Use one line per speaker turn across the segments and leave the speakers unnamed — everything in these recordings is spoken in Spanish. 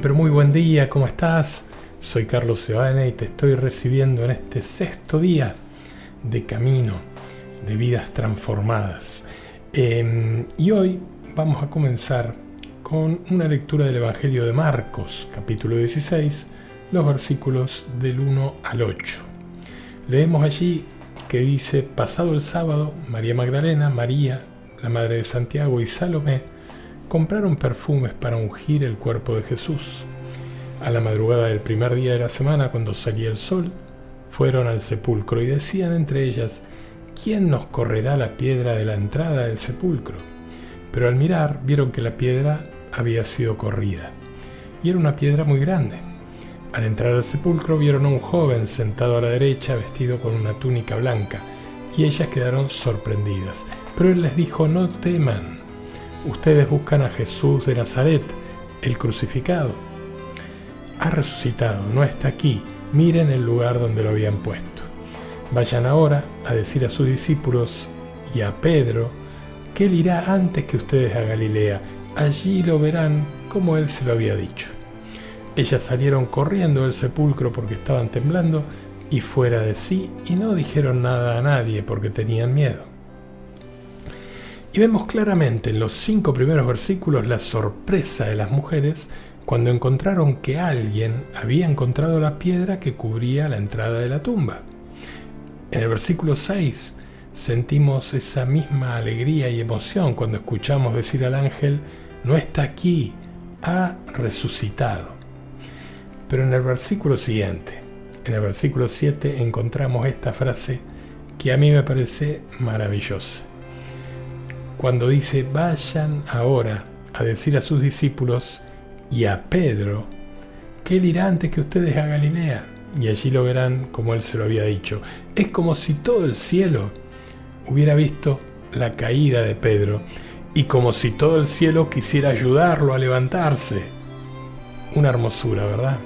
pero muy buen día, ¿cómo estás? Soy Carlos Sebane y te estoy recibiendo en este 6º día de camino, de vidas transformadas. Y hoy vamos a comenzar con una lectura del Evangelio de Marcos, capítulo 16, los versículos del 1 al 8. Leemos allí que dice: pasado el sábado, María Magdalena, María, la madre de Santiago, y Salomé compraron perfumes para ungir el cuerpo de Jesús. A la madrugada del primer día de la semana, cuando salía el sol, fueron al sepulcro y decían entre ellas: ¿quién nos correrá la piedra de la entrada del sepulcro? Pero al mirar vieron que la piedra había sido corrida, y era una piedra muy grande. Al entrar al sepulcro vieron a un joven sentado a la derecha, vestido con una túnica blanca, y ellas quedaron sorprendidas. Pero él les dijo: no teman, ustedes buscan a Jesús de Nazaret, el crucificado. Ha resucitado, no está aquí, miren el lugar donde lo habían puesto. Vayan ahora a decir a sus discípulos y a Pedro que él irá antes que ustedes a Galilea, allí lo verán como él se lo había dicho. Ellas salieron corriendo del sepulcro porque estaban temblando y fuera de sí, y no dijeron nada a nadie porque tenían miedo. Y vemos claramente en los 5 primeros versículos la sorpresa de las mujeres cuando encontraron que alguien había encontrado la piedra que cubría la entrada de la tumba. En el versículo 6 sentimos esa misma alegría y emoción cuando escuchamos decir al ángel: no está aquí, ha resucitado. Pero en el versículo siguiente, en el versículo 7, encontramos esta frase que a mí me parece maravillosa. Cuando dice: vayan ahora a decir a sus discípulos y a Pedro que él irá antes que ustedes a Galilea, y allí lo verán como él se lo había dicho. Es como si todo el cielo hubiera visto la caída de Pedro y como si todo el cielo quisiera ayudarlo a levantarse. Una hermosura, ¿verdad?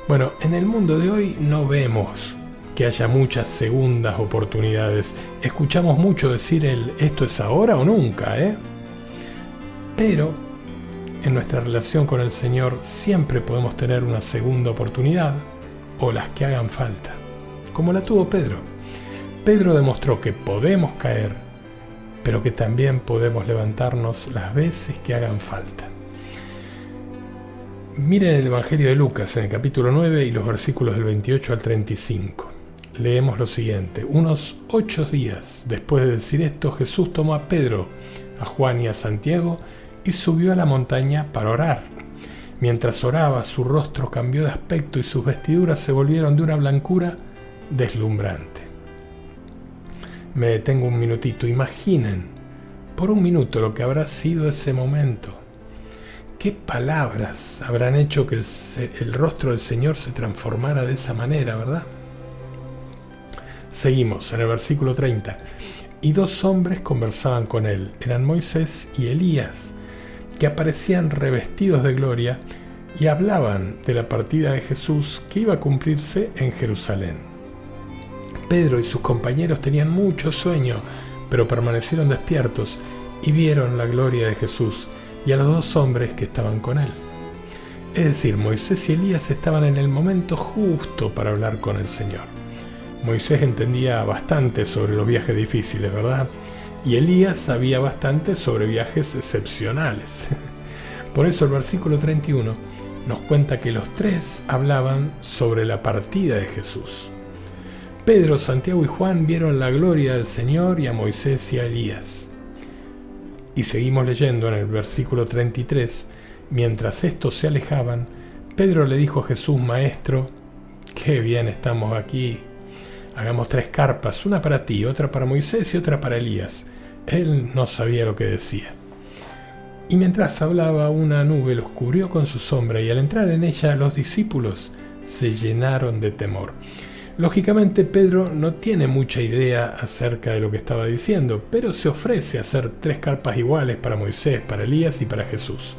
Bueno, en el mundo de hoy no vemos que haya muchas segundas oportunidades. Escuchamos mucho decir esto es ahora o nunca, Pero en nuestra relación con el Señor siempre podemos tener una segunda oportunidad o las que hagan falta, como la tuvo Pedro. Pedro demostró que podemos caer, pero que también podemos levantarnos las veces que hagan falta. Miren el Evangelio de Lucas en el capítulo 9 y los versículos del 28 al 35. Leemos lo siguiente: unos 8 días después de decir esto, Jesús tomó a Pedro, a Juan y a Santiago y subió a la montaña para orar. Mientras oraba, su rostro cambió de aspecto y sus vestiduras se volvieron de una blancura deslumbrante. Me detengo un minutito. Imaginen por un minuto lo que habrá sido ese momento. ¿Qué palabras habrán hecho que el rostro del Señor se transformara de esa manera, verdad? Seguimos en el versículo 30. Y 2 hombres conversaban con él. Eran Moisés y Elías, que aparecían revestidos de gloria y hablaban de la partida de Jesús que iba a cumplirse en Jerusalén. Pedro y sus compañeros tenían mucho sueño, pero permanecieron despiertos y vieron la gloria de Jesús y a los 2 hombres que estaban con él. Es decir, Moisés y Elías estaban en el momento justo para hablar con el Señor. Moisés entendía bastante sobre los viajes difíciles, ¿verdad? Y Elías sabía bastante sobre viajes excepcionales. Por eso el versículo 31 nos cuenta que los 3 hablaban sobre la partida de Jesús. Pedro, Santiago y Juan vieron la gloria del Señor y a Moisés y a Elías. Y seguimos leyendo en el versículo 33. Mientras estos se alejaban, Pedro le dijo a Jesús: Maestro, qué bien estamos aquí. Hagamos 3 carpas, una para ti, otra para Moisés y otra para Elías. Él no sabía lo que decía. Y mientras hablaba, una nube los cubrió con su sombra, y al entrar en ella los discípulos se llenaron de temor. Lógicamente Pedro no tiene mucha idea acerca de lo que estaba diciendo, pero se ofrece a hacer 3 carpas iguales para Moisés, para Elías y para Jesús.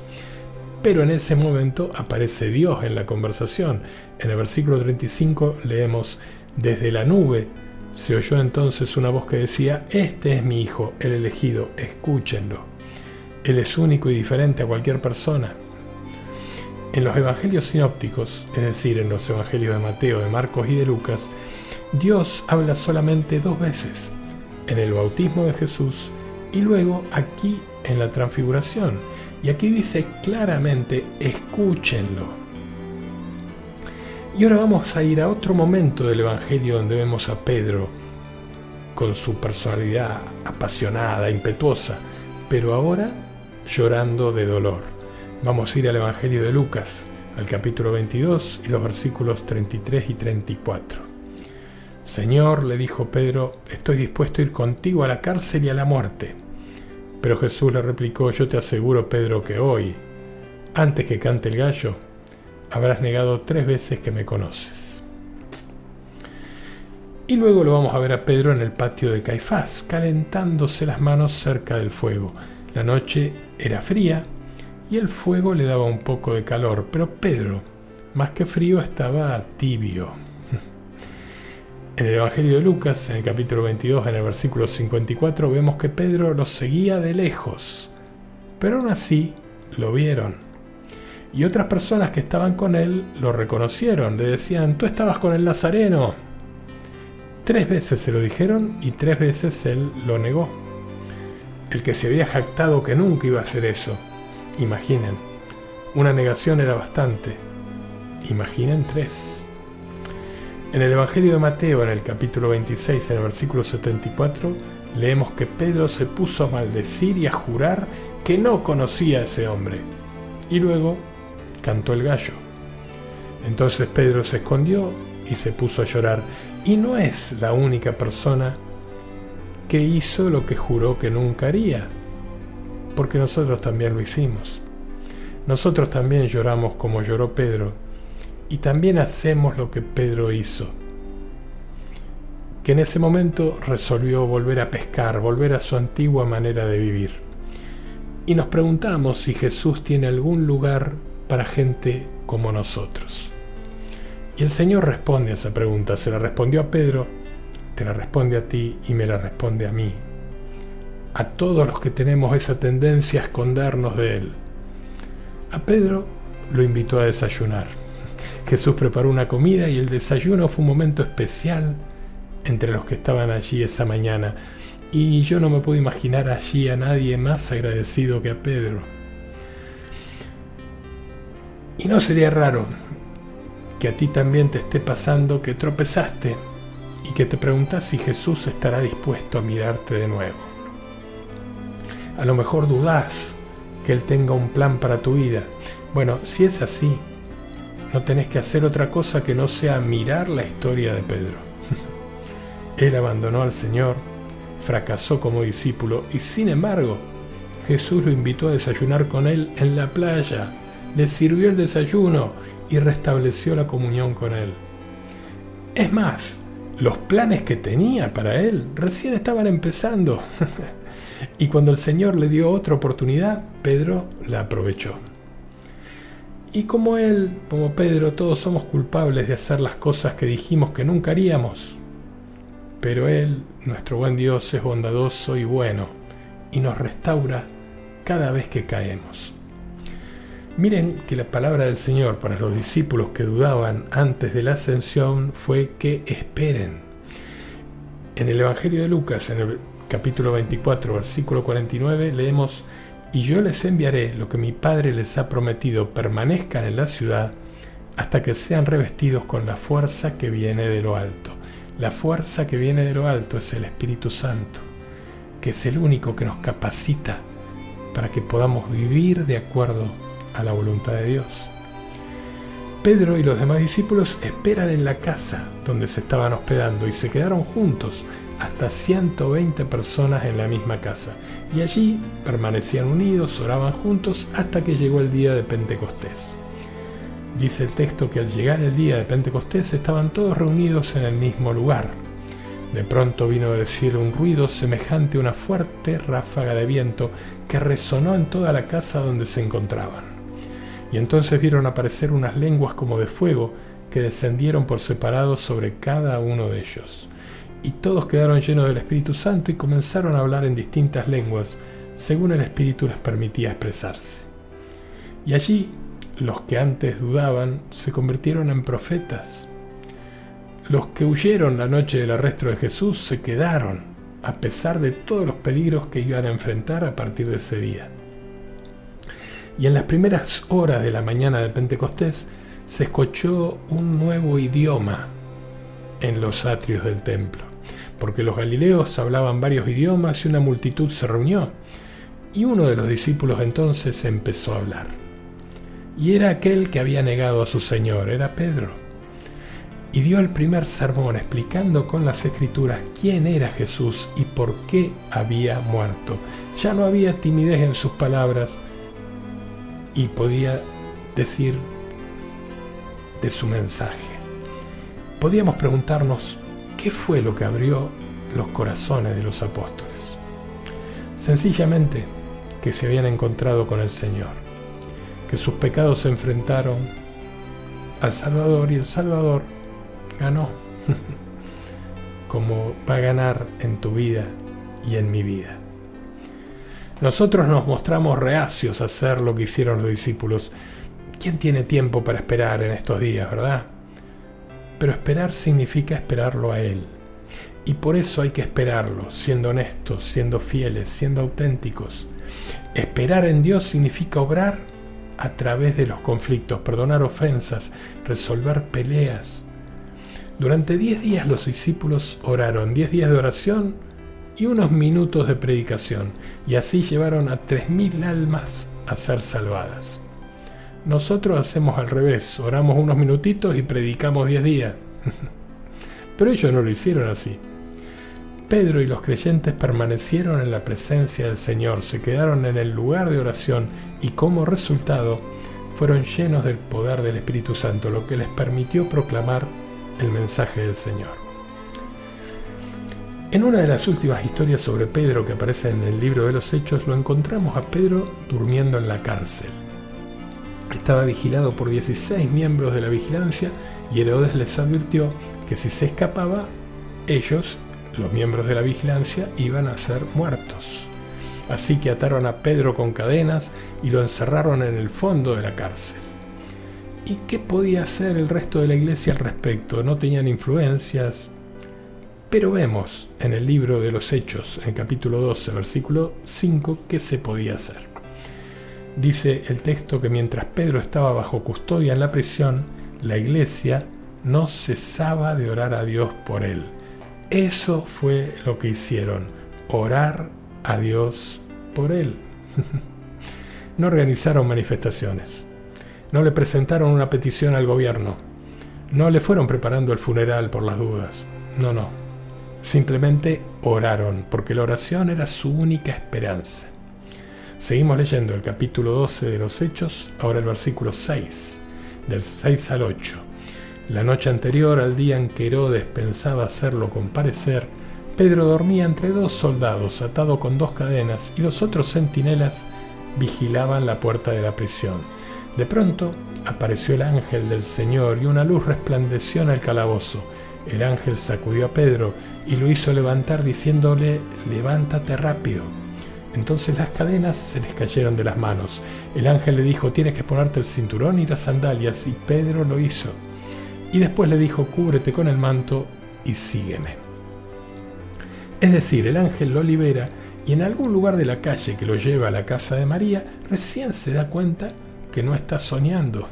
Pero en ese momento aparece Dios en la conversación. En el versículo 35 leemos: desde la nube se oyó entonces una voz que decía: este es mi hijo, el elegido, escúchenlo. Él es único y diferente a cualquier persona. En los evangelios sinópticos, es decir, en los evangelios de Mateo, de Marcos y de Lucas, Dios habla solamente 2 veces, en el bautismo de Jesús y luego aquí en la transfiguración. Y aquí dice claramente, escúchenlo. Y ahora vamos a ir a otro momento del evangelio donde vemos a Pedro con su personalidad apasionada, impetuosa, pero ahora llorando de dolor. Vamos a ir al Evangelio de Lucas, al capítulo 22 y los versículos 33 y 34. Señor, le dijo Pedro, estoy dispuesto a ir contigo a la cárcel y a la muerte. Pero Jesús le replicó, yo te aseguro, Pedro, que hoy, antes que cante el gallo, habrás negado 3 veces que me conoces. Y luego lo vamos a ver a Pedro en el patio de Caifás, calentándose las manos cerca del fuego. La noche era fría y el fuego le daba un poco de calor, pero Pedro, más que frío, estaba tibio. En el Evangelio de Lucas, en el capítulo 22, en el versículo 54, vemos que Pedro los seguía de lejos, pero aún así lo vieron. Y otras personas que estaban con él lo reconocieron, le decían, tú estabas con el Nazareno. 3 veces se lo dijeron y 3 veces él lo negó. El que se había jactado que nunca iba a hacer eso. Imaginen, una negación era bastante. Imaginen 3. En el Evangelio de Mateo, en el capítulo 26, en el versículo 74, leemos que Pedro se puso a maldecir y a jurar que no conocía a ese hombre. Y luego cantó el gallo. Entonces Pedro se escondió y se puso a llorar. Y no es la única persona que hizo lo que juró que nunca haría, porque nosotros también lo hicimos. Nosotros también lloramos como lloró Pedro, y también hacemos lo que Pedro hizo, que en ese momento resolvió volver a pescar, volver a su antigua manera de vivir. Y nos preguntamos si Jesús tiene algún lugar para gente como nosotros. Y el Señor responde a esa pregunta, se la respondió a Pedro, te la responde a ti y me la responde a mí. A todos los que tenemos esa tendencia a escondernos de Él. A Pedro lo invitó a desayunar. Jesús preparó una comida y el desayuno fue un momento especial entre los que estaban allí esa mañana. Y yo no me puedo imaginar allí a nadie más agradecido que a Pedro. Y no sería raro que a ti también te esté pasando que tropezaste y que te preguntas si Jesús estará dispuesto a mirarte de nuevo. A lo mejor dudás que Él tenga un plan para tu vida. Bueno, si es así, no tenés que hacer otra cosa que no sea mirar la historia de Pedro. Él abandonó al Señor, fracasó como discípulo y sin embargo, Jesús lo invitó a desayunar con Él en la playa, le sirvió el desayuno y restableció la comunión con Él. Es más, los planes que tenía para Él recién estaban empezando. Y cuando el Señor le dio otra oportunidad, Pedro la aprovechó. Y como él, como Pedro, todos somos culpables de hacer las cosas que dijimos que nunca haríamos. Pero Él, nuestro buen Dios, es bondadoso y bueno, y nos restaura cada vez que caemos. Miren que la palabra del Señor para los discípulos que dudaban antes de la ascensión fue que esperen. En el Evangelio de Lucas, en el capítulo 24, versículo 49, leemos: y yo les enviaré lo que mi Padre les ha prometido, permanezcan en la ciudad hasta que sean revestidos con la fuerza que viene de lo alto. La fuerza que viene de lo alto es el Espíritu Santo, que es el único que nos capacita para que podamos vivir de acuerdo a la voluntad de Dios. Pedro y los demás discípulos esperan en la casa donde se estaban hospedando y se quedaron juntos, hasta 120 personas en la misma casa. Y allí permanecían unidos, oraban juntos hasta que llegó el día de Pentecostés. Dice el texto que al llegar el día de Pentecostés estaban todos reunidos en el mismo lugar. De pronto vino del cielo un ruido semejante a una fuerte ráfaga de viento que resonó en toda la casa donde se encontraban. Y entonces vieron aparecer unas lenguas como de fuego que descendieron por separado sobre cada uno de ellos. Y todos quedaron llenos del Espíritu Santo y comenzaron a hablar en distintas lenguas, según el Espíritu les permitía expresarse. Y allí los que antes dudaban se convirtieron en profetas. Los que huyeron la noche del arresto de Jesús se quedaron, a pesar de todos los peligros que iban a enfrentar a partir de ese día. Y en las primeras horas de la mañana de Pentecostés se escuchó un nuevo idioma en los atrios del templo, porque los galileos hablaban varios idiomas y una multitud se reunió. Y uno de los discípulos entonces empezó a hablar. Y era aquel que había negado a su Señor, era Pedro. Y dio el primer sermón explicando con las Escrituras quién era Jesús y por qué había muerto. Ya no había timidez en sus palabras y podía decir de su mensaje. Podíamos preguntarnos qué fue lo que abrió los corazones de los apóstoles. Sencillamente que se habían encontrado con el Señor, que sus pecados se enfrentaron al Salvador y el Salvador ganó, como va a ganar en tu vida y en mi vida. Nosotros nos mostramos reacios a hacer lo que hicieron los discípulos. ¿Quién tiene tiempo para esperar en estos días, verdad? Pero esperar significa esperarlo a Él. Y por eso hay que esperarlo, siendo honestos, siendo fieles, siendo auténticos. Esperar en Dios significa obrar a través de los conflictos, perdonar ofensas, resolver peleas. Durante 10 días los discípulos oraron, 10 días de oración y unos minutos de predicación, y así llevaron a 3.000 almas a ser salvadas. Nosotros hacemos al revés, oramos unos minutitos y predicamos 10 días. Pero ellos no lo hicieron así. Pedro y los creyentes permanecieron en la presencia del Señor, se quedaron en el lugar de oración y como resultado fueron llenos del poder del Espíritu Santo, lo que les permitió proclamar el mensaje del Señor. En una de las últimas historias sobre Pedro que aparece en el libro de los Hechos, lo encontramos a Pedro durmiendo en la cárcel. Estaba vigilado por 16 miembros de la vigilancia y Herodes les advirtió que si se escapaba, ellos, los miembros de la vigilancia, iban a ser muertos. Así que ataron a Pedro con cadenas y lo encerraron en el fondo de la cárcel. ¿Y qué podía hacer el resto de la iglesia al respecto? No tenían influencias. Pero vemos en el libro de los Hechos, en capítulo 12, versículo 5, qué se podía hacer. Dice el texto que mientras Pedro estaba bajo custodia en la prisión, la iglesia no cesaba de orar a Dios por él. Eso fue lo que hicieron, orar a Dios por él. No organizaron manifestaciones, no le presentaron una petición al gobierno, no le fueron preparando el funeral por las dudas, no. Simplemente oraron, porque la oración era su única esperanza. Seguimos leyendo el capítulo 12 de los Hechos, ahora el versículo 6, del 6 al 8. La noche anterior al día en que Herodes pensaba hacerlo comparecer, Pedro dormía entre 2 soldados, atado con 2 cadenas, y los otros centinelas vigilaban la puerta de la prisión. De pronto apareció el ángel del Señor y una luz resplandeció en el calabozo. El ángel sacudió a Pedro y lo hizo levantar diciéndole: «Levántate rápido». Entonces las cadenas se les cayeron de las manos. El ángel le dijo: «Tienes que ponerte el cinturón y las sandalias», y Pedro lo hizo. Y después le dijo: «Cúbrete con el manto y sígueme». Es decir, el ángel lo libera y en algún lugar de la calle que lo lleva a la casa de María, recién se da cuenta que no está soñando.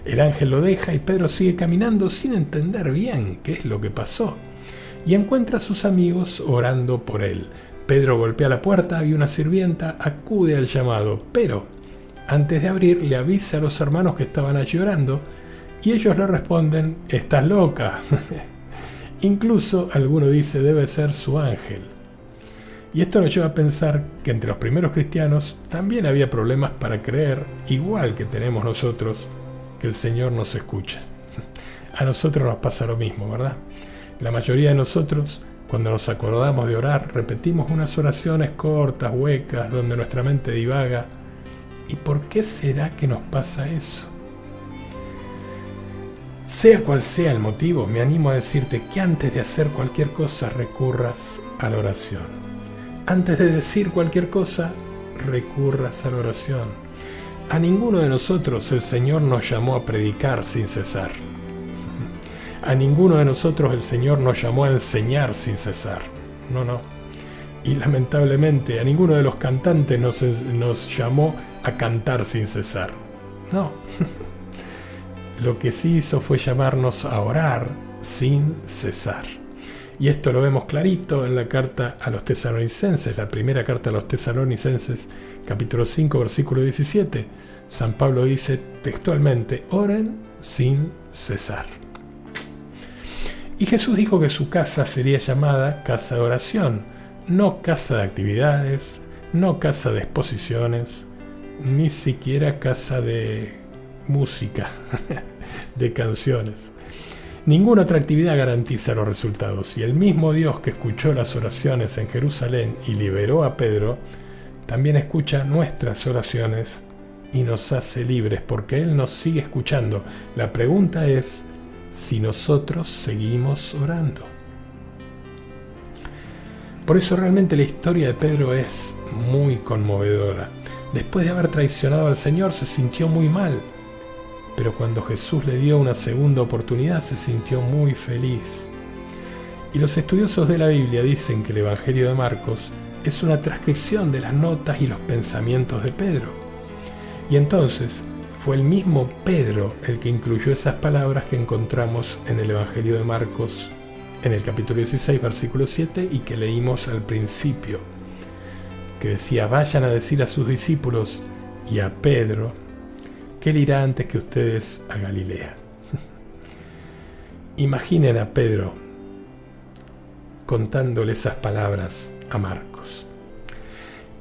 El ángel lo deja y Pedro sigue caminando sin entender bien qué es lo que pasó. Y encuentra a sus amigos orando por él. Pedro golpea la puerta y una sirvienta acude al llamado, pero antes de abrir le avisa a los hermanos que estaban allí orando y ellos le responden: «Estás loca». Incluso alguno dice: «Debe ser su ángel». Y esto nos lleva a pensar que entre los primeros cristianos también había problemas para creer, igual que tenemos nosotros, que el Señor nos escucha. A nosotros nos pasa lo mismo, ¿verdad? La mayoría de nosotros, cuando nos acordamos de orar, repetimos unas oraciones cortas, huecas, donde nuestra mente divaga. ¿Y por qué será que nos pasa eso? Sea cual sea el motivo, me animo a decirte que antes de hacer cualquier cosa recurras a la oración. Antes de decir cualquier cosa, recurras a la oración. A ninguno de nosotros el Señor nos llamó a predicar sin cesar. A ninguno de nosotros el Señor nos llamó a enseñar sin cesar. No, no. Y lamentablemente a ninguno de los cantantes nos llamó a cantar sin cesar. No. Lo que sí hizo fue llamarnos a orar sin cesar. Y esto lo vemos clarito en la carta a los Tesalonicenses, la primera carta a los Tesalonicenses, capítulo 5, versículo 17. San Pablo dice textualmente: oren sin cesar. Y Jesús dijo que su casa sería llamada casa de oración, no casa de actividades, no casa de exposiciones, ni siquiera casa de música, de canciones. Ninguna otra actividad garantiza los resultados, y el mismo Dios que escuchó las oraciones en Jerusalén y liberó a Pedro, también escucha nuestras oraciones y nos hace libres, porque Él nos sigue escuchando. La pregunta es si nosotros seguimos orando. Por eso realmente la historia de Pedro es muy conmovedora. Después de haber traicionado al Señor se sintió muy mal, pero cuando Jesús le dio una segunda oportunidad se sintió muy feliz. Y los estudiosos de la Biblia dicen que el Evangelio de Marcos es una transcripción de las notas y los pensamientos de Pedro. Y entonces fue el mismo Pedro el que incluyó esas palabras que encontramos en el Evangelio de Marcos, en el capítulo 16, versículo 7, y que leímos al principio, que decía: vayan a decir a sus discípulos y a Pedro que él irá antes que ustedes a Galilea. Imaginen a Pedro contándole esas palabras a Marcos.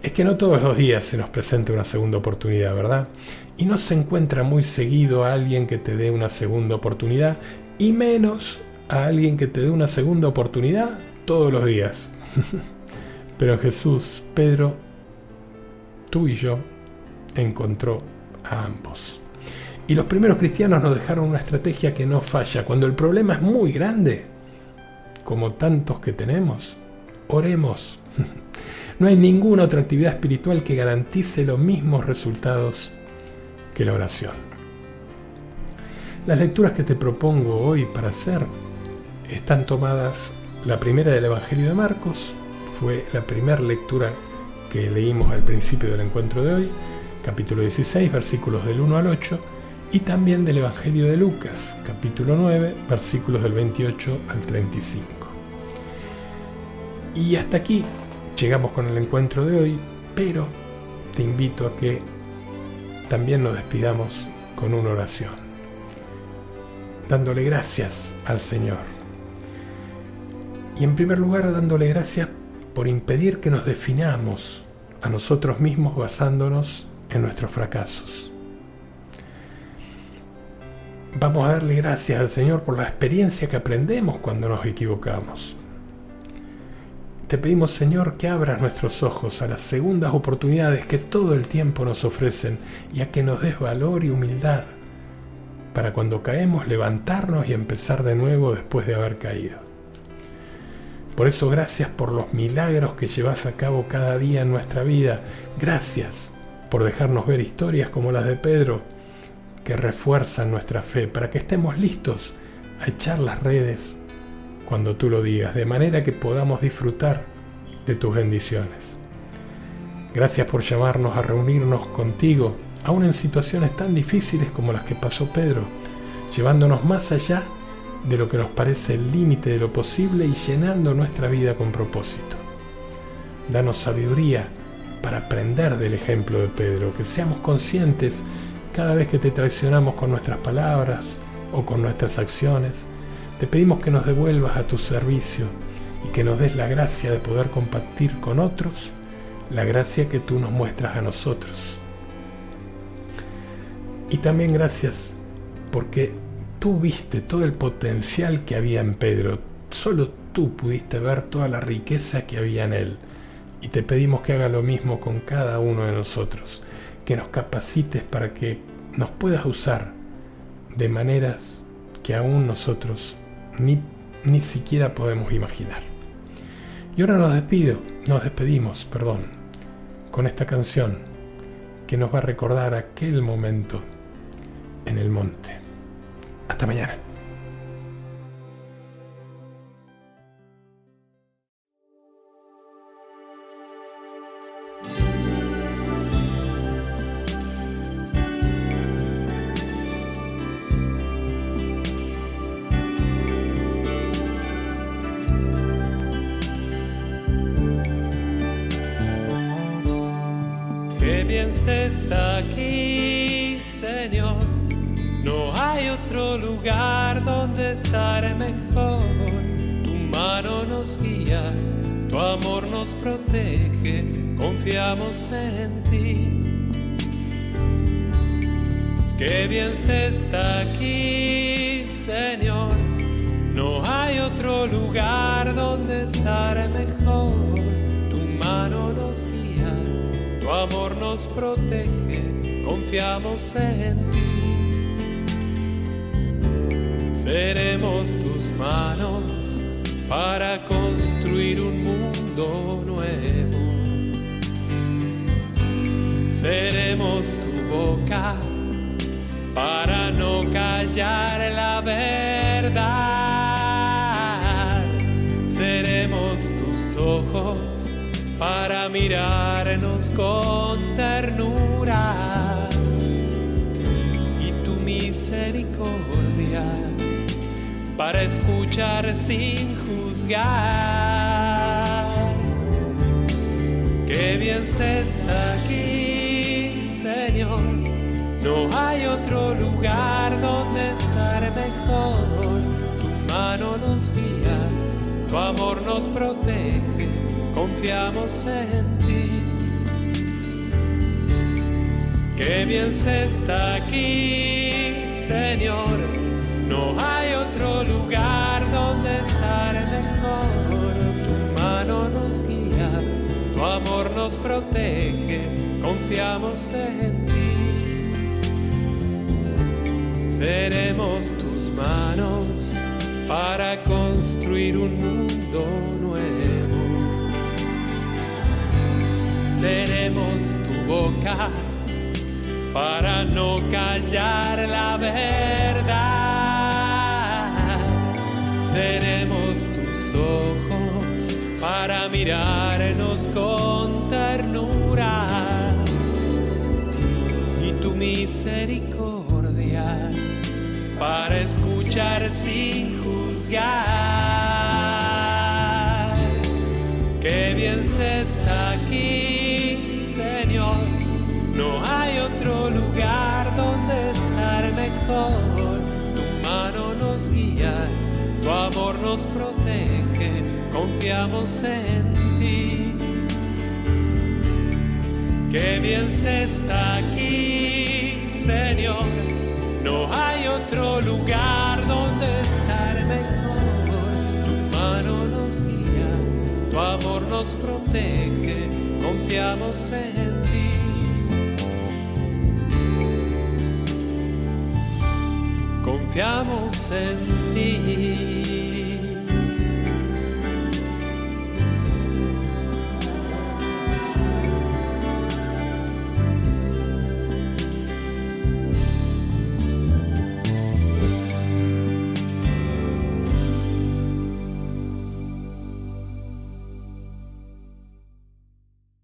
Es que no todos los días se nos presenta una segunda oportunidad, ¿verdad? Y no se encuentra muy seguido a alguien que te dé una segunda oportunidad, y menos a alguien que te dé una segunda oportunidad todos los días. Pero en Jesús, Pedro, tú y yo, encontró a ambos. Y los primeros cristianos nos dejaron una estrategia que no falla. Cuando el problema es muy grande, como tantos que tenemos, oremos. No hay ninguna otra actividad espiritual que garantice los mismos resultados que la oración. Las lecturas que te propongo hoy para hacer están tomadas. La primera del Evangelio de Marcos fue la primera lectura que leímos al principio del encuentro de hoy, capítulo 16, versículos del 1 al 8, y también del Evangelio de Lucas, capítulo 9, versículos del 28 al 35. Y hasta aquí llegamos con el encuentro de hoy, pero te invito a que también nos despidamos con una oración, dándole gracias al Señor. Y en primer lugar, dándole gracias por impedir que nos definamos a nosotros mismos basándonos en nuestros fracasos. Vamos a darle gracias al Señor por la experiencia que aprendemos cuando nos equivocamos. Te pedimos, Señor, que abras nuestros ojos a las segundas oportunidades que todo el tiempo nos ofrecen, y a que nos des valor y humildad para cuando caemos levantarnos y empezar de nuevo después de haber caído. Por eso, gracias por los milagros que llevas a cabo cada día en nuestra vida. Gracias por dejarnos ver historias como las de Pedro, que refuerzan nuestra fe para que estemos listos a echar las redes cuando tú lo digas, de manera que podamos disfrutar de tus bendiciones. Gracias por llamarnos a reunirnos contigo, aún en situaciones tan difíciles como las que pasó Pedro, llevándonos más allá de lo que nos parece el límite de lo posible y llenando nuestra vida con propósito. Danos sabiduría para aprender del ejemplo de Pedro, que seamos conscientes cada vez que te traicionamos con nuestras palabras o con nuestras acciones. Te pedimos que nos devuelvas a tu servicio y que nos des la gracia de poder compartir con otros la gracia que tú nos muestras a nosotros. Y también gracias porque tú viste todo el potencial que había en Pedro. Solo tú pudiste ver toda la riqueza que había en él. Y te pedimos que haga lo mismo con cada uno de nosotros, que nos capacites para que nos puedas usar de maneras que aún nosotros ni siquiera podemos imaginar. Y ahora nos despedimos, con esta canción que nos va a recordar aquel momento en el monte. Hasta mañana.
Qué bien se está aquí, Señor. No hay otro lugar donde estar mejor. Tu mano nos guía, tu amor nos protege, confiamos en ti. Qué bien se está aquí, Señor. No hay otro lugar donde estar mejor. Tu mano nos guía, tu amor nos protege, confiamos en ti. Seremos tus manos para construir un mundo nuevo. Seremos tu boca para no callar la verdad. Seremos tus ojos para mirarnos con ternura, y tu misericordia para escuchar sin juzgar. Qué bien se está aquí, Señor. No hay otro lugar donde estar mejor. Tu mano nos guía, tu amor nos protege, confiamos en ti. Qué bien se está aquí, Señor. No hay otro lugar donde estar mejor. Tu mano nos guía, tu amor nos protege, confiamos en ti. Seremos tus manos para construir un mundo nuevo. Seremos tu boca para no callar la verdad. Seremos tus ojos para mirarnos con ternura, y tu misericordia para escuchar sin juzgar. Qué bien se está aquí, Señor. No hay otro lugar donde estar mejor. Tu mano nos guía, tu amor nos protege, confiamos en ti. Qué bien se está aquí, Señor. No hay otro lugar donde estar mejor. Tu mano nos guía, tu amor nos protege, confiamos en ti. Confiamos en ti.